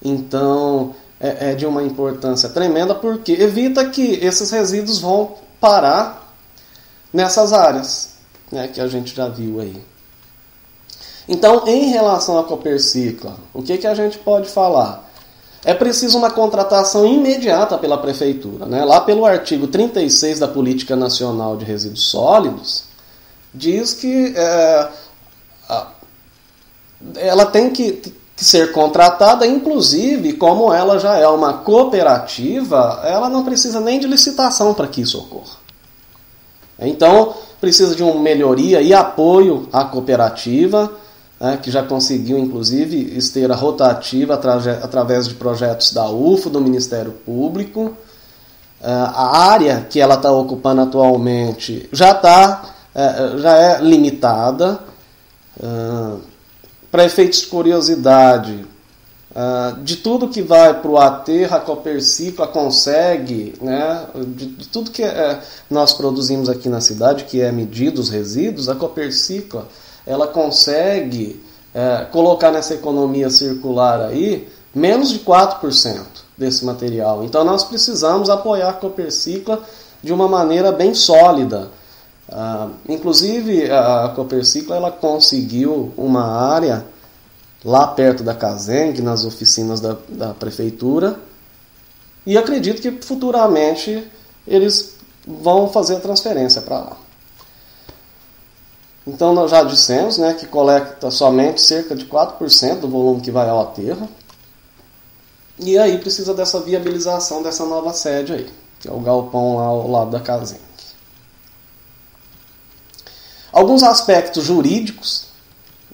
Então é de uma importância tremenda, porque evita que esses resíduos vão parar nessas áreas, né, que a gente já viu aí. Então, em relação à Copercicla, o que a gente pode falar? É preciso uma contratação imediata pela Prefeitura. Né? Lá pelo artigo 36 da Política Nacional de Resíduos Sólidos, diz que ela tem que ser contratada, inclusive, como ela já é uma cooperativa, ela não precisa nem de licitação para que isso ocorra. Então, precisa de uma melhoria e apoio à cooperativa, que já conseguiu, inclusive, esteira rotativa através de projetos da UFO, do Ministério Público. A área que ela está ocupando atualmente já é limitada. Para efeitos de curiosidade, de tudo que vai para o aterro, a Copercicla consegue, né, de tudo que nós produzimos aqui na cidade, que é medido os resíduos, a Copercicla ela consegue colocar nessa economia circular aí menos de 4% desse material. Então nós precisamos apoiar a Copercicla de uma maneira bem sólida. Inclusive a Copercicla ela conseguiu uma área lá perto da Caseng, nas oficinas da prefeitura, e acredito que futuramente eles vão fazer a transferência para lá. Então nós já dissemos, né, que coleta somente cerca de 4% do volume que vai ao aterro, e aí precisa dessa viabilização dessa nova sede aí, que é o galpão lá ao lado da Caseng. Alguns aspectos jurídicos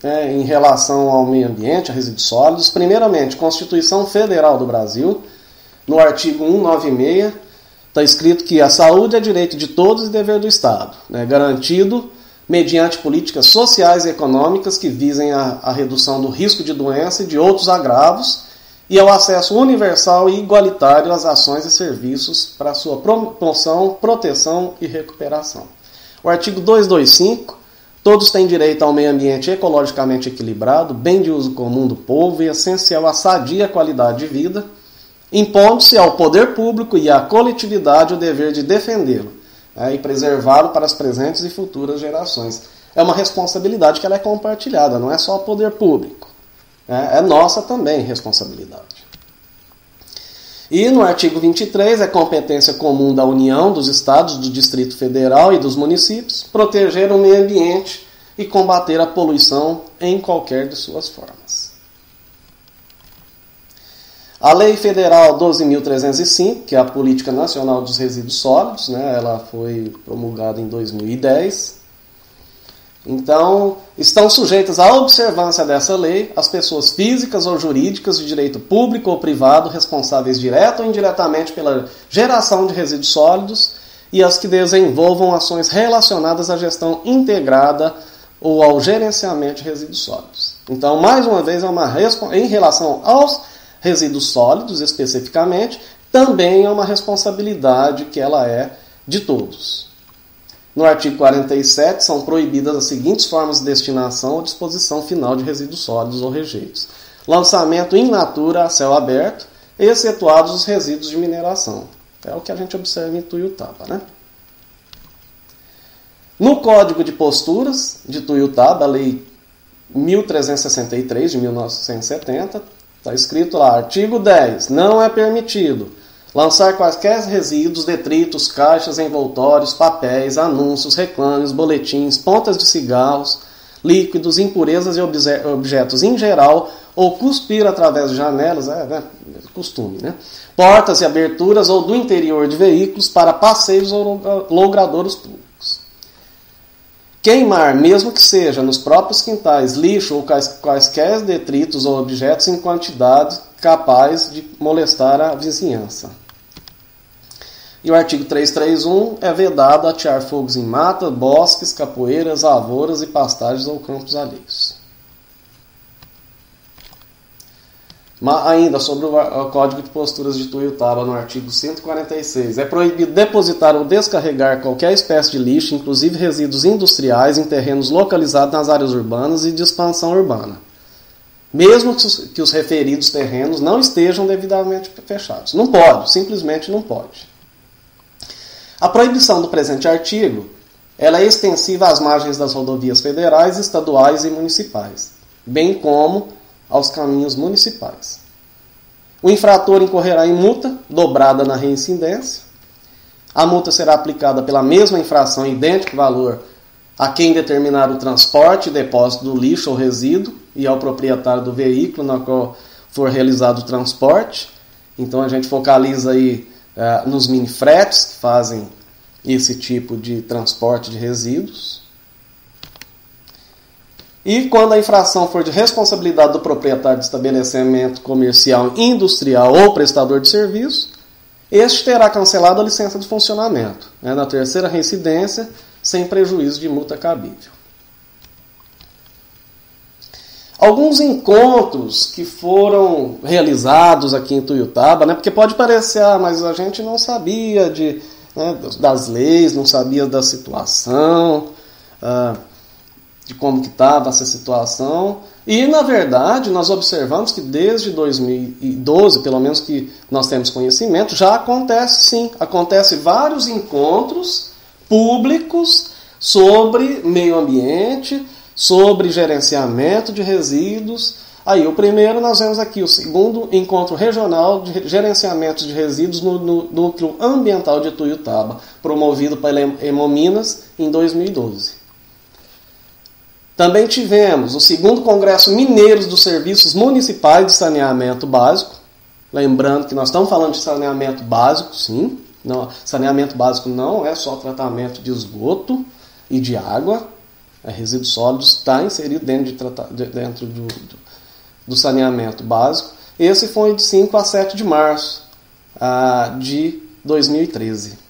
em relação ao meio ambiente, a resíduos sólidos. Primeiramente, Constituição Federal do Brasil, no artigo 196, está escrito que a saúde é direito de todos e dever do Estado, né, garantido mediante políticas sociais e econômicas que visem a redução do risco de doença e de outros agravos e ao acesso universal e igualitário às ações e serviços para sua promoção, proteção e recuperação. O artigo 225, todos têm direito ao meio ambiente ecologicamente equilibrado, bem de uso comum do povo e essencial à sadia qualidade de vida, impondo-se ao poder público e à coletividade o dever de defendê-lo e preservá-lo para as presentes e futuras gerações. É uma responsabilidade que ela é compartilhada, não é só o poder público. É nossa também responsabilidade. E no artigo 23, é competência comum da União, dos Estados, do Distrito Federal e dos municípios proteger o meio ambiente e combater a poluição em qualquer de suas formas. A Lei Federal 12.305, que é a Política Nacional dos Resíduos Sólidos, né, ela foi promulgada em 2010. Então, estão sujeitas à observância dessa lei as pessoas físicas ou jurídicas de direito público ou privado responsáveis direta ou indiretamente pela geração de resíduos sólidos e as que desenvolvam ações relacionadas à gestão integrada ou ao gerenciamento de resíduos sólidos. Então, mais uma vez, em relação aos resíduos sólidos especificamente, também é uma responsabilidade que ela é de todos. No artigo 47, são proibidas as seguintes formas de destinação ou disposição final de resíduos sólidos ou rejeitos. Lançamento in natura a céu aberto, excetuados os resíduos de mineração. É o que a gente observa em Tuiutaba, né? No Código de Posturas de Tuiutaba, a Lei 1363 de 1970, está escrito lá, artigo 10, não é permitido lançar quaisquer resíduos, detritos, caixas, envoltórios, papéis, anúncios, reclames, boletins, pontas de cigarros, líquidos, impurezas e objetos em geral, ou cuspir através de janelas, costume, né? Portas e aberturas ou do interior de veículos para passeios ou logradouros públicos. Queimar, mesmo que seja nos próprios quintais, lixo ou quaisquer detritos ou objetos em quantidade capaz de molestar a vizinhança. E o artigo 331 é vedado atear fogos em matas, bosques, capoeiras, lavouras e pastagens ou campos alheios. Ainda sobre o Código de Posturas de Tuiutaba, no artigo 146, é proibido depositar ou descarregar qualquer espécie de lixo, inclusive resíduos industriais, em terrenos localizados nas áreas urbanas e de expansão urbana, mesmo que os referidos terrenos não estejam devidamente fechados. Não pode, simplesmente não pode. A proibição do presente artigo ela é extensiva às margens das rodovias federais, estaduais e municipais, bem como aos caminhos municipais. O infrator incorrerá em multa, dobrada na reincidência. A multa será aplicada pela mesma infração, idêntico valor, a quem determinar o transporte e depósito do lixo ou resíduo e ao proprietário do veículo na qual for realizado o transporte. Então a gente focaliza aí nos mini-fretes que fazem esse tipo de transporte de resíduos. E quando a infração for de responsabilidade do proprietário de estabelecimento comercial, industrial ou prestador de serviço, este terá cancelado a licença de funcionamento, na terceira reincidência, sem prejuízo de multa cabível. Alguns encontros que foram realizados aqui em Tuiutaba, porque pode parecer, mas a gente não sabia das leis, não sabia da situação, de como que estava essa situação. E, na verdade, nós observamos que desde 2012, pelo menos que nós temos conhecimento, já acontece sim. Acontece vários encontros públicos sobre meio ambiente, sobre gerenciamento de resíduos. Aí, o primeiro nós vemos aqui, o segundo encontro regional de gerenciamento de resíduos no Núcleo Ambiental de Tuiutaba, promovido pela Hemominas em 2012. Também tivemos o segundo Congresso Mineiros dos Serviços Municipais de Saneamento Básico. Lembrando que nós estamos falando de saneamento básico, sim. Não, saneamento básico não é só tratamento de esgoto e de água. Resíduos sólidos está inserido dentro do saneamento básico. Esse foi de 5 a 7 de março de 2013.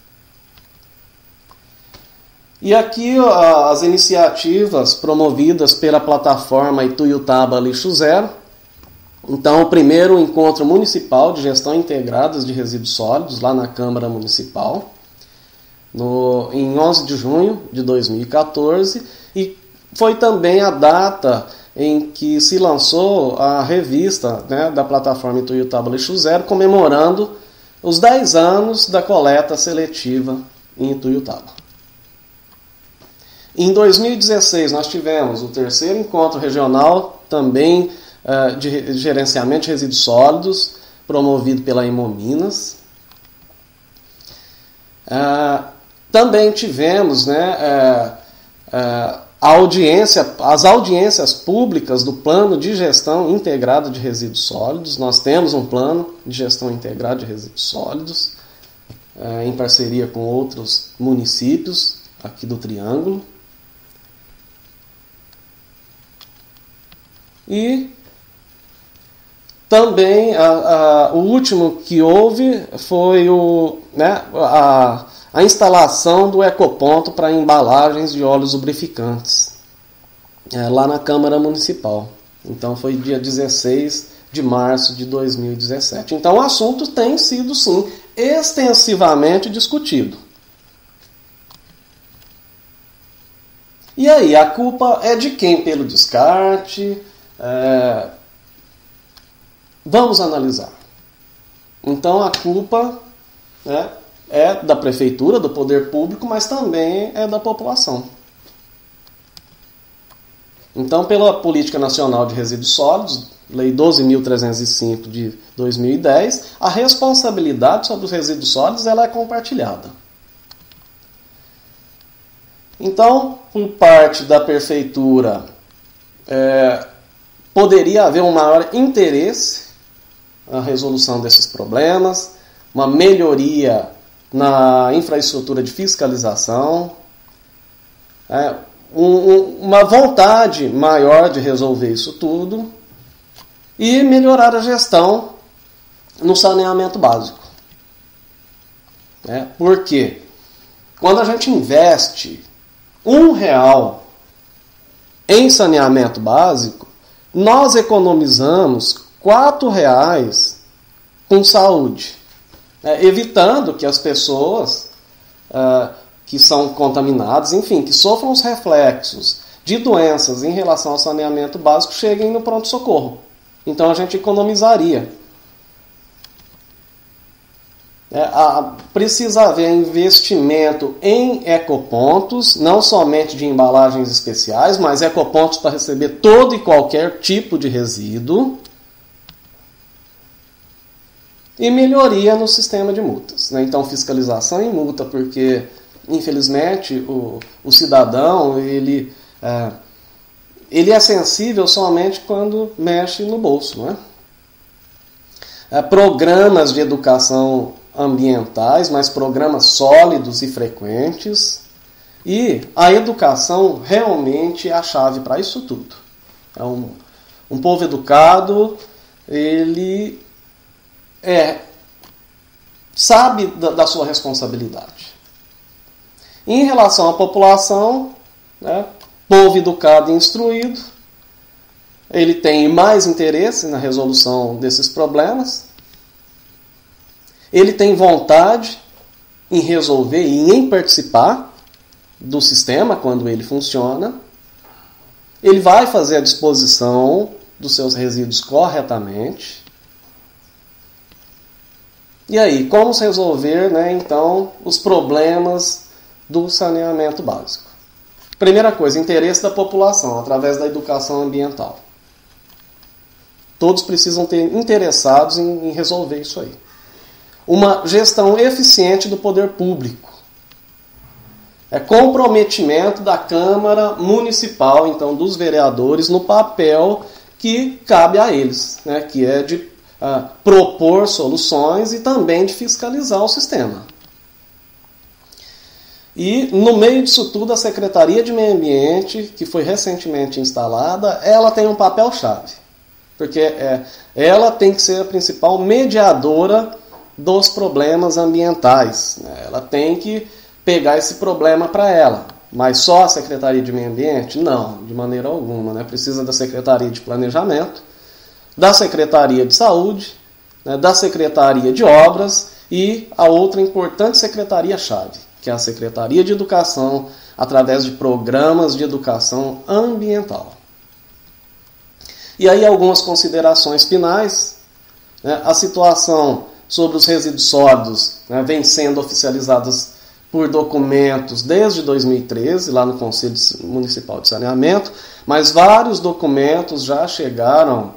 E aqui as iniciativas promovidas pela plataforma Tuiutaba Lixo Zero. Então, o primeiro encontro municipal de gestão integrada de resíduos sólidos, lá na Câmara Municipal, em 11 de junho de 2014, e foi também a data em que se lançou a revista da plataforma Tuiutaba Lixo Zero, comemorando os 10 anos da coleta seletiva em Tuiutaba. Em 2016, nós tivemos o terceiro encontro regional, também de gerenciamento de resíduos sólidos, promovido pela Hemominas. Também tivemos as audiências públicas do Plano de Gestão Integrado de Resíduos Sólidos. Nós temos um plano de gestão integrada de resíduos sólidos, em parceria com outros municípios aqui do Triângulo. E também o último que houve foi a instalação do ecoponto para embalagens de óleos lubrificantes, lá na Câmara Municipal. Então foi dia 16 de março de 2017. Então o assunto tem sido, sim, extensivamente discutido. E aí, a culpa é de quem pelo descarte? Vamos analisar. Então, a culpa, né, é da prefeitura, do poder público, mas também é da população. Então, pela Política Nacional de Resíduos Sólidos, Lei 12.305 de 2010, a responsabilidade sobre os resíduos sólidos ela é compartilhada. Então, por parte da prefeitura, poderia haver um maior interesse na resolução desses problemas, uma melhoria na infraestrutura de fiscalização, uma vontade maior de resolver isso tudo e melhorar a gestão no saneamento básico. Por quê? Quando a gente investe R$1 em saneamento básico, nós economizamos R$4 com saúde, evitando que as pessoas que são contaminadas, enfim, que sofram os reflexos de doenças em relação ao saneamento básico, cheguem no pronto-socorro. Então a gente economizaria. Precisa haver investimento em ecopontos, não somente de embalagens especiais, mas ecopontos para receber todo e qualquer tipo de resíduo. E melhoria no sistema de multas. Então, fiscalização e multa, porque, infelizmente, o cidadão ele é sensível somente quando mexe no bolso. Não é? Programas de educação ambientais, mas programas sólidos e frequentes. E a educação realmente é a chave para isso tudo. Um povo educado, ele sabe da sua responsabilidade. Em relação à população, povo educado e instruído, ele tem mais interesse na resolução desses problemas, ele tem vontade em resolver e em participar do sistema quando ele funciona, ele vai fazer a disposição dos seus resíduos corretamente. E aí, como resolver, então, os problemas do saneamento básico? Primeira coisa, interesse da população, através da educação ambiental. Todos precisam ter interessados em resolver isso aí. Uma gestão eficiente do poder público. Comprometimento da Câmara Municipal, então, dos vereadores, no papel que cabe a eles, que é de propor soluções e também de fiscalizar o sistema. E, no meio disso tudo, a Secretaria de Meio Ambiente, que foi recentemente instalada, ela tem um papel-chave. Porque ela tem que ser a principal mediadora dos problemas ambientais. Ela tem que pegar esse problema para ela. Mas só a Secretaria de Meio Ambiente? Não, de maneira alguma. Precisa da Secretaria de Planejamento, da Secretaria de Saúde, da Secretaria de Obras e a outra importante secretaria-chave, que é a Secretaria de Educação, através de programas de educação ambiental. E aí algumas considerações finais. A situação sobre os resíduos sólidos vem sendo oficializadas por documentos desde 2013, lá no Conselho Municipal de Saneamento, mas vários documentos já chegaram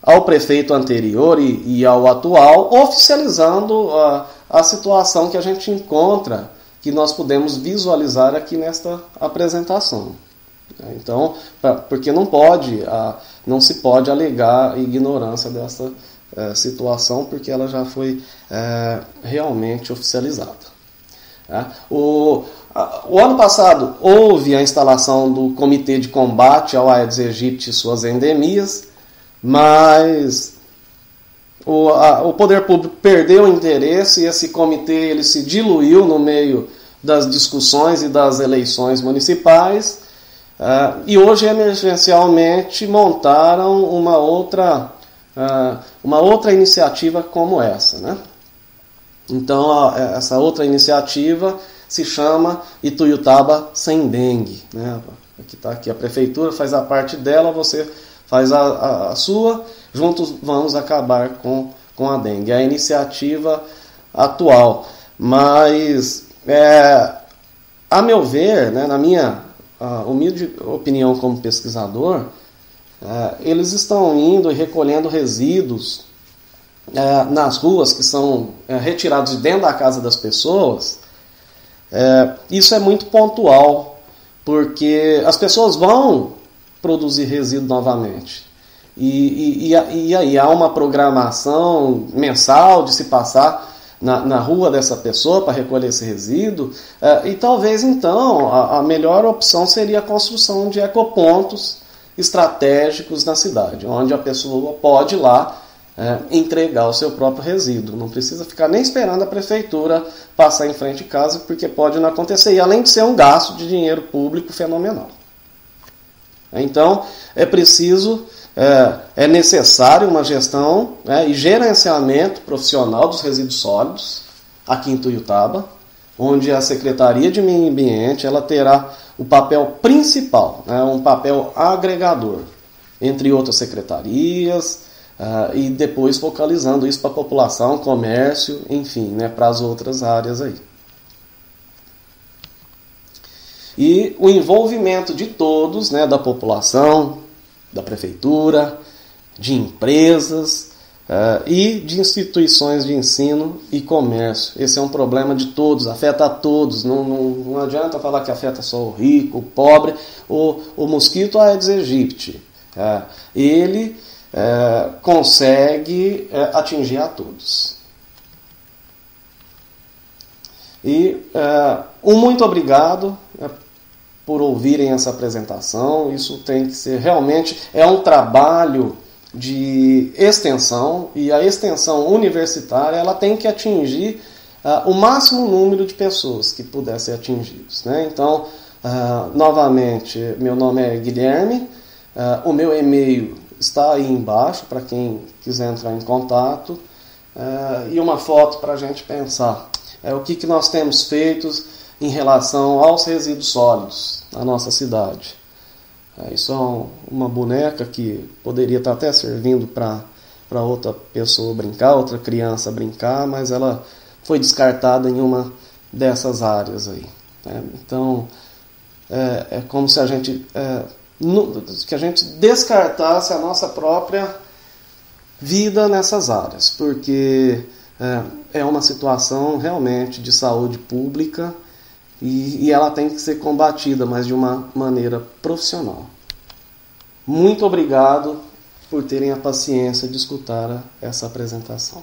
ao prefeito anterior e ao atual, oficializando a situação que a gente encontra, que nós podemos visualizar aqui nesta apresentação. Então, porque não se pode alegar ignorância dessa situação, porque ela já foi realmente oficializada. O ano passado houve a instalação do Comitê de Combate ao Aedes aegypti e suas endemias, mas o poder público perdeu o interesse e esse comitê ele se diluiu no meio das discussões e das eleições municipais, e hoje emergencialmente montaram uma outra iniciativa como essa. Então essa outra iniciativa se chama Ituiutaba Sem Dengue. Né? Aqui está aqui a prefeitura, faz a parte dela, você faz a sua, juntos vamos acabar com a dengue. É a iniciativa atual. Mas, a meu ver, né, na minha humilde opinião como pesquisador, eles estão indo e recolhendo resíduos nas ruas que são retirados de dentro da casa das pessoas. Isso é muito pontual, porque as pessoas vão produzir resíduo novamente. E aí há uma programação mensal de se passar na rua dessa pessoa para recolher esse resíduo, e talvez então a melhor opção seria a construção de ecopontos estratégicos na cidade, onde a pessoa pode ir lá entregar o seu próprio resíduo. Não precisa ficar nem esperando a prefeitura passar em frente de casa, porque pode não acontecer, e além de ser um gasto de dinheiro público fenomenal. Então, é necessário uma gestão e gerenciamento profissional dos resíduos sólidos aqui em Ituiutaba, onde a Secretaria de Meio Ambiente ela terá o papel principal, um papel agregador, entre outras secretarias, e depois focalizando isso para a população, comércio, enfim, para as outras áreas aí. E o envolvimento de todos, da população, da prefeitura, de empresas e de instituições de ensino e comércio. Esse é um problema de todos, afeta a todos. Não adianta falar que afeta só o rico, o pobre. O mosquito Aedes aegypti, ele consegue atingir a todos. E um muito obrigado por ouvirem essa apresentação. Isso tem que ser realmente um trabalho de extensão, e a extensão universitária ela tem que atingir o máximo número de pessoas que puder ser atingidos. Então, novamente, meu nome é Guilherme, o meu e-mail está aí embaixo para quem quiser entrar em contato, e uma foto para a gente pensar o que nós temos feito em relação aos resíduos sólidos na nossa cidade. Isso é uma boneca que poderia estar até servindo para outra pessoa brincar, outra criança brincar, mas ela foi descartada em uma dessas áreas aí. Então, é como se a gente descartasse a nossa própria vida nessas áreas, porque é uma situação realmente de saúde pública, e ela tem que ser combatida, mas de uma maneira profissional. Muito obrigado por terem a paciência de escutar essa apresentação.